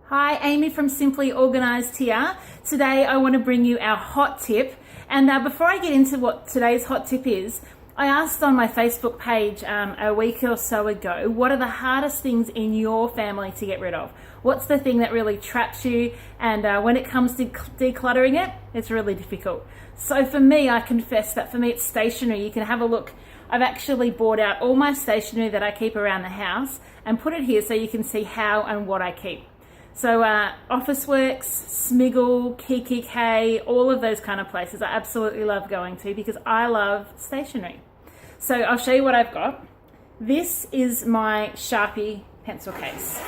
Hi, Amy from Simply Organised here. Today I want to bring you our hot tip. And before I get into what today's hot tip is, I asked on my Facebook page a week or so ago, what are the hardest things in your family to get rid of? What's the thing that really traps you? And when it comes to decluttering it, it's really difficult. So for me, I confess that for me it's stationery. You can have a look. I've actually bought out all my stationery that I keep around the house and put it here so you can see how and what I keep. So Officeworks, Smiggle, Kiki K, all of those kind of places I absolutely love going to because I love stationery. So I'll show you what I've got. This is my Sharpie pencil case,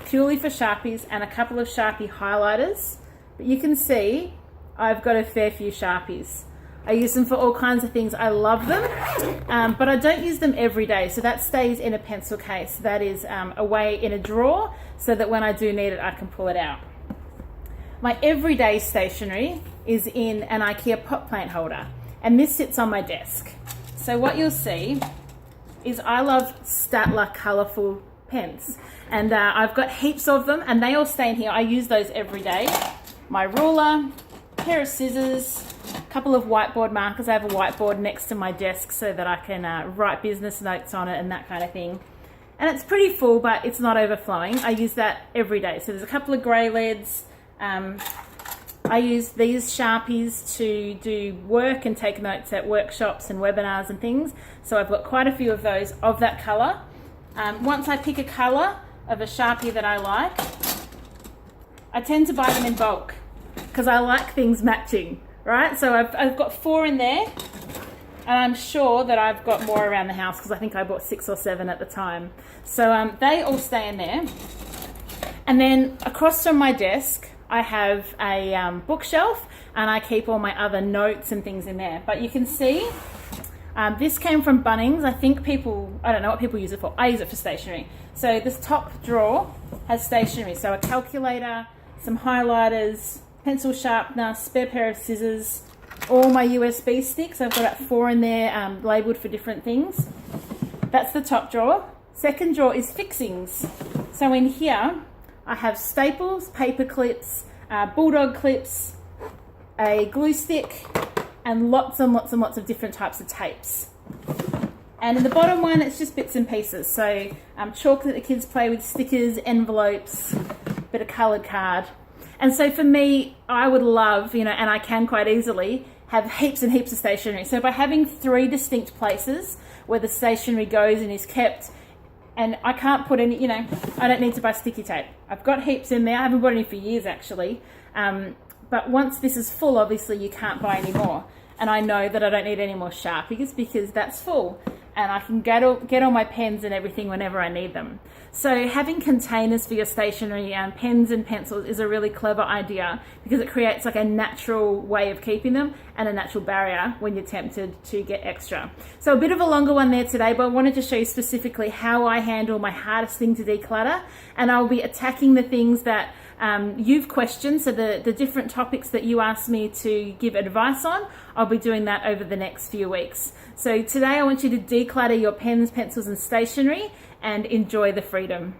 purely for Sharpies and a couple of Sharpie highlighters. But you can see I've got a fair few Sharpies. I use them for all kinds of things. I love them, but I don't use them every day. So that stays in a pencil case. That is away in a drawer so that when I do need it, I can pull it out. My everyday stationery is in an IKEA pot plant holder, and this sits on my desk. So what you'll see is I love Staedtler colourful pens, and I've got heaps of them, and they all stay in here. I use those every day. My ruler, pair of scissors, a couple of whiteboard markers. I have a whiteboard next to my desk so that I can write business notes on it and that kind of thing. And it's pretty full, but it's not overflowing. I use that every day. So there's a couple of grey leads. I use these Sharpies to do work and take notes at workshops and webinars and things. So I've got quite a few of those of that colour. Once I pick a colour of a Sharpie that I like, I tend to buy them in bulk because I like things matching, right? So I've got 4 in there, and I'm sure that I've got more around the house because I think I bought 6 or 7 at the time. So they all stay in there. And then across from my desk, I have a bookshelf, and I keep all my other notes and things in there. But you can see this came from Bunnings. I don't know what people use it for. I use it for stationery. So this top drawer has stationery. So a calculator, some highlighters, pencil sharpener, spare pair of scissors, all my USB sticks. I've got about 4 in there labelled for different things. That's the top drawer. Second drawer is fixings. So in here I have staples, paper clips, bulldog clips, a glue stick, and lots and lots and lots of different types of tapes. And in the bottom one, it's just bits and pieces. So chalk that the kids play with, stickers, envelopes, bit of coloured card. And so for me, I would love, and I can quite easily, have heaps and heaps of stationery. So by having 3 distinct places where the stationery goes and is kept, and I can't put any, I don't need to buy sticky tape. I've got heaps in there. I haven't bought any for years, actually. But once this is full, obviously you can't buy any more. And I know that I don't need any more Sharpies because that's full. And I can get all my pens and everything whenever I need them. So having containers for your stationery and pens and pencils is a really clever idea because it creates like a natural way of keeping them and a natural barrier when you're tempted to get extra. So a bit of a longer one there today, but I wanted to show you specifically how I handle my hardest thing to declutter, and I'll be attacking the things that you've questioned, so the different topics that you asked me to give advice on, I'll be doing that over the next few weeks. So today I want you to declutter your pens, pencils and stationery and enjoy the freedom.